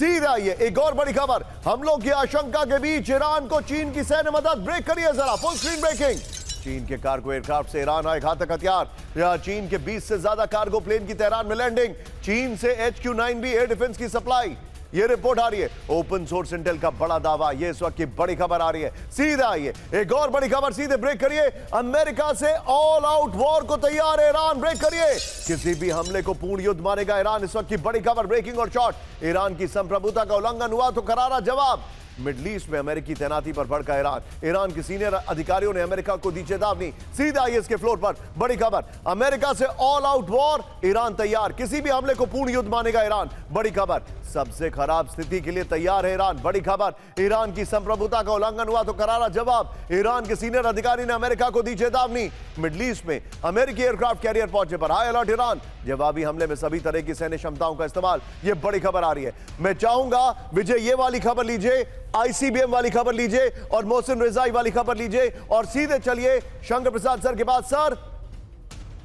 सीधा ये एक और बड़ी खबर, हमलों की आशंका के बीच ईरान को चीन की सैन्य मदद। ब्रेक करिए जरा, फुल स्क्रीन ब्रेकिंग। चीन के कार्गो एयरक्राफ्ट से ईरान आए घातक हथियार। यहां चीन के 20 से ज्यादा कार्गो प्लेन की तेहरान में लैंडिंग। चीन से HQ-9B एयर डिफेंस की सप्लाई। ये रिपोर्ट आ रही है, ओपन सोर्स इंटेल का बड़ा दावा। ये इस वक्त की बड़ी खबर आ रही है। सीधा आइए एक और बड़ी खबर, सीधे ब्रेक करिए। अमेरिका से ऑल आउट वॉर को तैयार है ईरान। ब्रेक करिए, किसी भी हमले को पूर्ण युद्ध मानेगा ईरान। इस वक्त की बड़ी खबर, ब्रेकिंग और शॉर्ट। ईरान की संप्रभुता का उल्लंघन हुआ तो करारा जवाब। मिडल ईस्ट में अमेरिकी तैनाती पर भड़का ईरान। ईरान के सीनियर अधिकारियों ने अमेरिका को दी चेतावनी। सीधा आइए इसके फ्लोर पर बड़ी खबर, अमेरिका से ऑल आउट वॉर, ईरान तैयार, किसी भी हमले को पूर्ण युद्ध मानेगा ईरान। बड़ी खबर, सबसे खराब स्थिति के लिए तैयार है ईरान। बड़ी खबर, ईरान की संप्रभुता का उल्लंघन हुआ तो करारा जवाब। ईरान के सीनियर अधिकारी ने अमेरिका को दी चेतावनी। मिडल ईस्ट में अमेरिकी एयरक्राफ्ट कैरियर पहुंचे पर हाई अलर्ट ईरान। जवाबी हमले में सभी तरह की सैन्य क्षमताओं का इस्तेमाल। यह बड़ी खबर आ रही है। मैं चाहूंगा विजय ये वाली खबर लीजिए, ICBM वाली खबर लीजिए और मोहसिन रिजाई वाली खबर लीजिए और सीधे चलिए शंकर प्रसाद सर के पास। सर,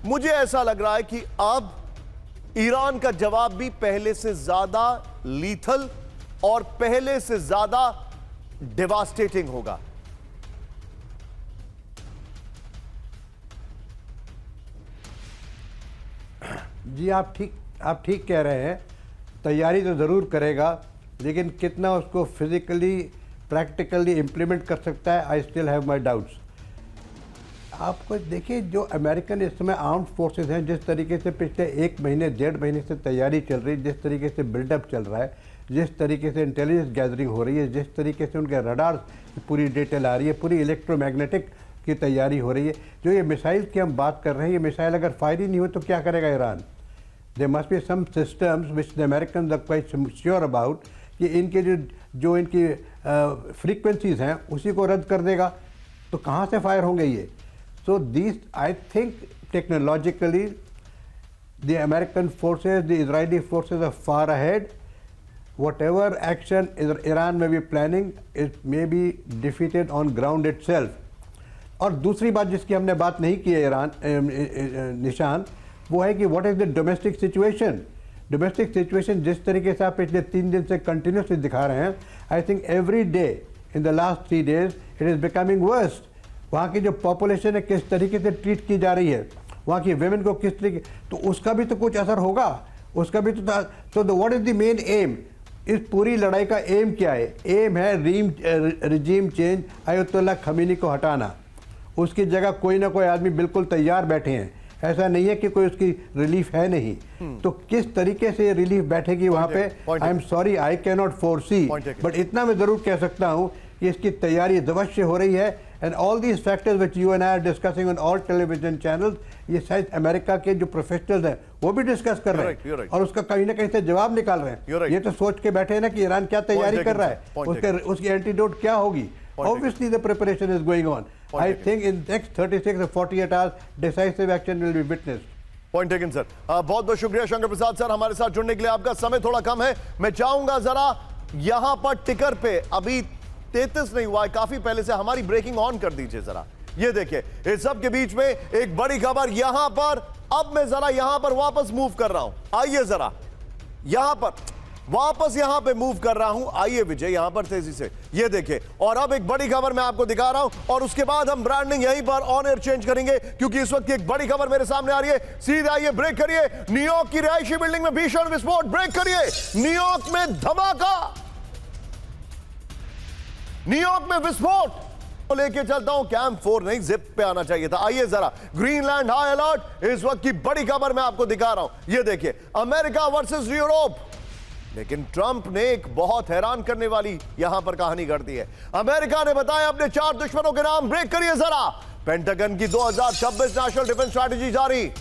मुझे ऐसा लग रहा है कि अब ईरान का जवाब भी पहले से ज्यादा लीथल और पहले से ज्यादा डेवास्टेटिंग होगा। जी आप ठीक कह रहे हैं। तैयारी तो ज़रूर करेगा, लेकिन कितना उसको फिजिकली प्रैक्टिकली इम्प्लीमेंट कर सकता है, I still have my doubts. आपको देखिए, जो अमेरिकन इस समय आर्म्ड फोर्सेस हैं, जिस तरीके से पिछले 1 महीने 1.5 महीने से तैयारी चल रही है, जिस तरीके से बिल्डअप चल रहा है, जिस तरीके से इंटेलिजेंस गैदरिंग हो रही है, जिस तरीके से उनके रडार की पूरी डिटेल आ रही है, पूरी इलेक्ट्रोमैग्नेटिक की तैयारी हो रही है। जो ये मिसाइल की हम बात कर रहे हैं, ये मिसाइल अगर फायर ही नहीं हो तो क्या करेगा Iran? There must be some systems which the Americans are quite sure about कि इनके जो इनकी फ्रीक्वेंसीज हैं उसी को रद्द कर देगा, तो कहाँ से फायर होंगे ये? So this I think technologically the American forces, the Israeli forces are far ahead. Whatever action Iran may be planning, it may be defeated on ground itself. और दूसरी बात जिसकी हमने बात नहीं की है ईरान निशान, वो है कि what is the domestic situation. Domestic situation जिस तरीके से आप पिछले 3 दिन से कंटिन्यूसली दिखा रहे हैं, I think every day in the last 3 days it is becoming worst. वहाँ की जो पॉपुलेशन है किस तरीके से ट्रीट की जा रही है, वहाँ की वेमेन को किस तरीके, तो उसका भी तो कुछ असर होगा, उसका भी तो what is the main M? इस पूरी लड़ाई का एम क्या है? एम है रिजीम चेंज, अयतुल्ला खमीनी को हटाना. उसकी जगह कोई ना कोई आदमी बिल्कुल तैयार बैठे हैं. ऐसा नहीं है कि कोई उसकी रिलीफ है नहीं. तो किस तरीके से रिलीफ बैठेगी वहाँ पे, I am sorry I can not foresee, but इतना मैं ज़रूर कह सकता हूँ कि इसकी तैयारी अवश्य हो रही है. And all these factors which you and I R discussing on all television channels, ये शायद अमेरिका के जो प्रोफेशनल्स हैं वो भी डिस्कस कर रहे हैं और उसका कहीं ना कहीं से जवाब निकाल रहे हैं. ये तो सोच के बैठे हैं ना कि ईरान क्या तैयारी कर रहा है, उसकी एंटीडोट क्या होगी. Obviously the preparation is going on. I think in next 36 or 48 hours decisive action will be witnessed. Point taken sir. बहुत बहुत शुक्रिया शंकर प्रसाद सर हमारे साथ जुड़ने के लिए. आपका समय थोड़ा कम है, मैं चाहूंगा जरा यहां पर टिकर पे अभी 33 नहीं हुआ है, काफी पहले से हमारी ब्रेकिंग ऑन कर दीजिए जरा. ये देखिए, इस सब के बीच में एक बड़ी खबर यहां पर. अब मैं जरा यहां पर वापस मूव कर रहा हूं, आइए जरा यहां पर वापस यहां पे मूव कर रहा हूं. आइए विजय यहां पर तेजी से, ये देखिए. और अब एक बड़ी खबर मैं आपको दिखा रहा हूं और उसके बाद हम ब्रांडिंग यहीं पर ऑन एयर चेंज करेंगे, क्योंकि इस वक्त एक बड़ी खबर मेरे सामने आ रही है. सीधे आइए, ब्रेक करिए. न्यूयॉर्क की रिहायशी बिल्डिंग में भीषण विस्फोट. ब्रेक करिए. न्यूयॉर्क में धमाका, न्यूयॉर्क में विस्फोट तो लेके चलता हूं. कैंप 4 नहीं, जिप पे आना चाहिए था. आइए जरा, ग्रीनलैंड हाई अलर्ट. इस वक्त की बड़ी खबर मैं आपको दिखा रहा हूं. ये देखिए, अमेरिका वर्सेस यूरोप. लेकिन ट्रंप ने एक बहुत हैरान करने वाली यहां पर कहानी कर दी है. अमेरिका ने बताया अपने 4 दुश्मनों के नाम. ब्रेक करिए जरा. पेंटागन की 2026 नेशनल डिफेंस स्ट्रैटेजी जारी.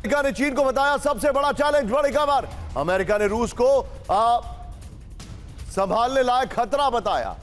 अमेरिका ने चीन को बताया सबसे बड़ा चैलेंज. बड़ी खबर, अमेरिका ने रूस को संभालने लायक खतरा बताया,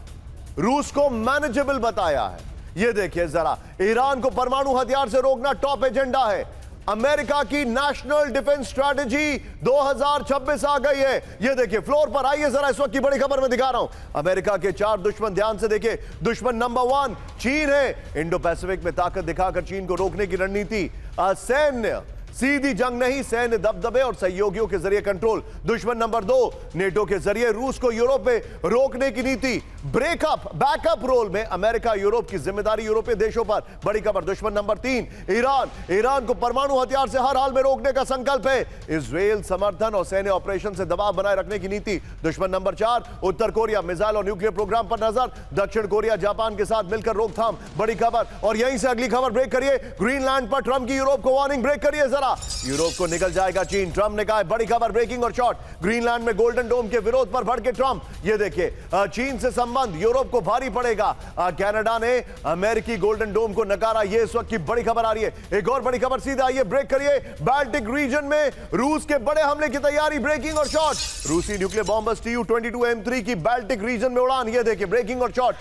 रूस को मैनेजेबल बताया है. ये देखिए जरा, ईरान को परमाणु हथियार से रोकना टॉप एजेंडा है. अमेरिका की नेशनल डिफेंस स्ट्रैटेजी 2026 आ गई है। ये देखिए फ्लोर पर, आइए जरा इस वक्त की बड़ी खबर में दिखा रहा हूं। अमेरिका के 4 दुश्मन, ध्यान से देखिए। दुश्मन नंबर 1 चीन है। इंडो पैसिफिक में ताकत दिखाकर चीन को रोकने की रणनीति, सैन्य सीधी जंग नहीं, सैन्य दबदबे और सहयोगियों के जरिए कंट्रोल। दुश्मन नंबर 2 नेटो के जरिए रूस को यूरोप में रोकने की नीति। ब्रेकअप बैकअप रोल में अमेरिका यूरोप की जिम्मेदारी यूरोपीय देशों पर। बड़ी खबर दुश्मन नंबर 3 ईरान को परमाणु हथियार से हर हाल में रोकने का संकल्प है। इजरायल समर्थन और सैन्य ऑपरेशन से दबाव बनाए रखने की नीति। दुश्मन नंबर 4 उत्तर कोरिया मिसाइल और न्यूक्लियर प्रोग्राम पर नजर। दक्षिण कोरिया जापान के साथ मिलकर रोकथाम। बड़ी खबर, और यहीं से अगली खबर ब्रेक करिए। ग्रीनलैंड पर ट्रंप की यूरोप को वार्निंग, ब्रेक करिए जरा। यूरोप को निकल जाएगा चीन, ट्रंप ने कहा। बड़ी खबर ब्रेकिंग और शॉर्ट, ग्रीनलैंड में गोल्डन डोम के विरोध पर भड़के ट्रंप। ये देखिए चीन से संबंध यूरोप को भारी पड़ेगा। कनाडा ने अमेरिकी गोल्डन डोम को नकारा। ये इस वक्त की बड़ी खबर आ रही है। एक और बड़ी खबर सीधा आइए, ब्रेक करिए। बाल्टिक रीजन में रूस के बड़े हमले की तैयारी, ब्रेकिंग और शॉर्ट। रूसी न्यूक्लियर बॉम्बर्स Tu-22M3 की बाल्टिक रीजन में उड़ान। ये देखिए ब्रेकिंग और शॉर्ट।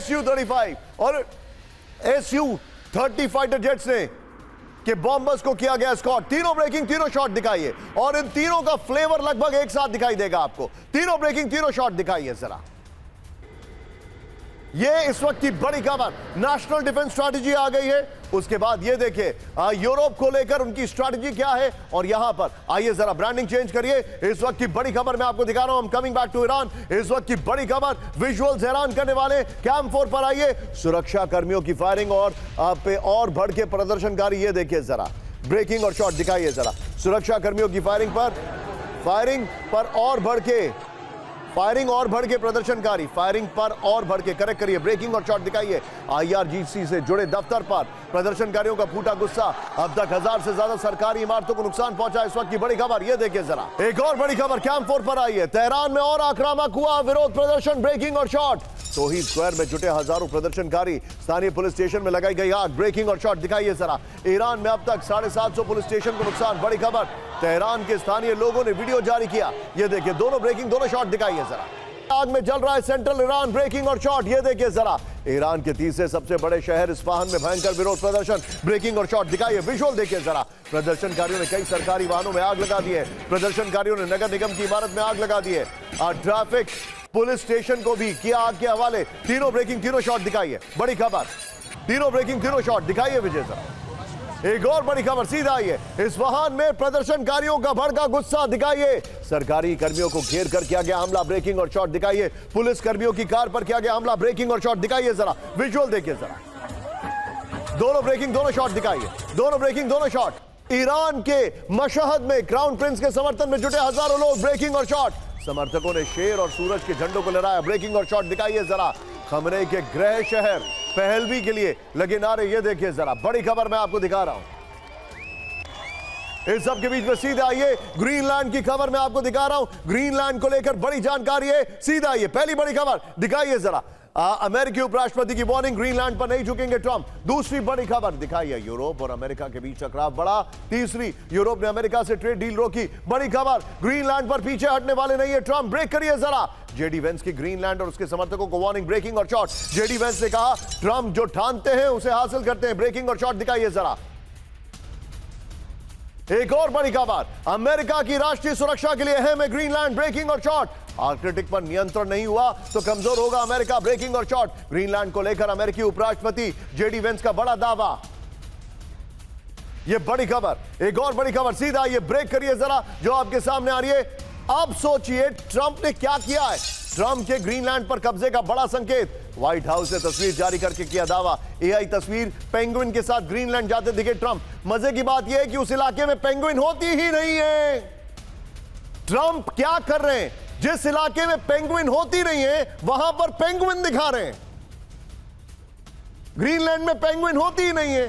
Su-35 और Su-30 फाइटर जेट्स ने कि बॉम्बर्स को किया गया स्कॉट। तीनों ब्रेकिंग, तीनों शॉट दिखाइए, और इन तीनों का फ्लेवर लगभग एक साथ दिखाई देगा आपको। तीनों ब्रेकिंग, तीनों शॉट दिखाइए जरा। ये इस वक्त की बड़ी खबर, नेशनल डिफेंस स्ट्रैटेजी आ गई है। उसके बाद ये देखिए यूरोप को लेकर उनकी स्ट्रैटेजी क्या है। और यहां पर आइए जरा ब्रांडिंग चेंज करिए। इस वक्त की बड़ी खबर मैं आपको दिखा रहा हूं। Coming back to Iran. इस वक्त की बड़ी खबर, विजुअल्स हैरान करने वाले। कैंप 4 पर आइए, सुरक्षा कर्मियों की फायरिंग और पे और बढ़ के प्रदर्शनकारी। ये देखिए जरा ब्रेकिंग और शॉट दिखाइए जरा। सुरक्षा कर्मियों की फायरिंग पर और बढ़ के प्रदर्शनकारी, फायरिंग पर और बढ़ के, करेक्ट करिए, ब्रेकिंग और शॉट दिखाइए। IRGC से जुड़े दफ्तर पर प्रदर्शनकारियों का फूटा गुस्सा। अब तक 1000 से ज्यादा सरकारी इमारतों को नुकसान पहुंचा। इस वक्त की बड़ी खबर ये देखिए जरा। एक और बड़ी खबर कैंप 4 पर आई है। तेहरान में और आक्रामक हुआ विरोध प्रदर्शन, ब्रेकिंग और शॉट। शहीद स्क्वायर में जुटे हजारों प्रदर्शनकारी, स्थानीय पुलिस स्टेशन में लगाई गई आग, ब्रेकिंग और शॉट दिखाइए जरा। ईरान में अब तक 750 पुलिस स्टेशन को नुकसान। बड़ी खबर, तेहरान के स्थानीय लोगों ने वीडियो जारी किया। ये देखिए दोनों ब्रेकिंग, दोनों शॉट दिखाइए जरा। आग में जल रहा है सेंट्रल ईरान, ब्रेकिंग और शॉट। ये देखिए जरा। ईरान के तीसरे सबसे बड़े शहर इस्फहान में भयंकर विरोध प्रदर्शन, ब्रेकिंग और शॉट दिखाइए। विजुअल देखिए जरा। प्रदर्शनकारियों ने कई सरकारी वाहनों में आग लगा दी है। प्रदर्शनकारियों ने नगर निगम की इमारत में आग लगा दी है। ट्रैफिक पुलिस स्टेशन को भी किया आग के हवाले। तीनों ब्रेकिंग, तीनों शॉट दिखाइए। बड़ी खबर, तीनों ब्रेकिंग, तीनों शॉट दिखाइए विजय जरा। एक और बड़ी खबर सीधा आई है। इस्फहान में प्रदर्शनकारियों का भड़का गुस्सा दिखाइए। सरकारी कर्मियों को घेर कर किया गया हमला, ब्रेकिंग और शॉट दिखाइए। पुलिस कर्मियों की कार पर किया गया हमला, ब्रेकिंग और शॉट दिखाइए जरा। विजुअल देखिए जरा। दोनों ब्रेकिंग, दोनों शॉट दिखाइए। दोनों ब्रेकिंग, दोनों शॉट। ईरान के मशहद में क्राउन प्रिंस के समर्थन में जुटे हजारों लोग, ब्रेकिंग और शॉट। समर्थकों ने शेर और सूरज के झंडों को लहराया, ब्रेकिंग और शॉट दिखाइए जरा। खमरे के गृह शहर पहलवी के लिए लगे नारे, ये देखिए जरा। बड़ी खबर मैं आपको दिखा रहा हूं। इस सब के बीच में सीधा आइए, ग्रीनलैंड की खबर मैं आपको दिखा रहा हूं। ग्रीनलैंड को लेकर बड़ी जानकारी है। सीधा आइए, पहली बड़ी खबर दिखाइए जरा। अमेरिकी उपराष्ट्रपति की वार्निंग, ग्रीनलैंड पर नहीं झुकेंगे ट्रंप। दूसरी बड़ी खबर दिखाइए, यूरोप और अमेरिका के बीच टकराव बढ़ा। तीसरी, यूरोप ने अमेरिका से ट्रेड डील रोकी। बड़ी खबर, ग्रीनलैंड पर पीछे हटने वाले नहीं है ट्रंप, ब्रेक करिए जरा। जेडी वेंस की ग्रीनलैंड और उसके समर्थकों को वार्निंग, ब्रेकिंग और शॉट। जेडी वेंस ने कहा ट्रंप जो ठानते हैं उसे हासिल करते हैं, ब्रेकिंग और शॉट दिखाइए जरा। एक और बड़ी खबर, अमेरिका की राष्ट्रीय सुरक्षा के लिए अहम है ग्रीनलैंड, ब्रेकिंग और शॉट। आर्कटिक पर नियंत्रण नहीं हुआ तो कमजोर होगा अमेरिका, ब्रेकिंग और शॉट। ग्रीनलैंड को लेकर अमेरिकी उपराष्ट्रपति जेडी वेंस का बड़ा दावा। यह बड़ी खबर। एक और बड़ी खबर सीधा ये ब्रेक करिए जरा, जो आपके सामने आ रही है। अब सोचिए ट्रंप ने क्या किया है। ट्रंप के ग्रीनलैंड पर कब्जे का बड़ा संकेत। व्हाइट हाउस ने तस्वीर जारी करके किया दावा। एआई तस्वीर, पेंगुइन के साथ ग्रीनलैंड जाते दिखे ट्रंप। मजे की बात यह है कि उस इलाके में पेंगुइन होती ही नहीं है। ट्रंप क्या कर रहे हैं, जिस इलाके में पेंगुइन होती नहीं है वहां पर पेंगुइन दिखा रहे हैं। ग्रीनलैंड में पेंगुइन होती ही नहीं है,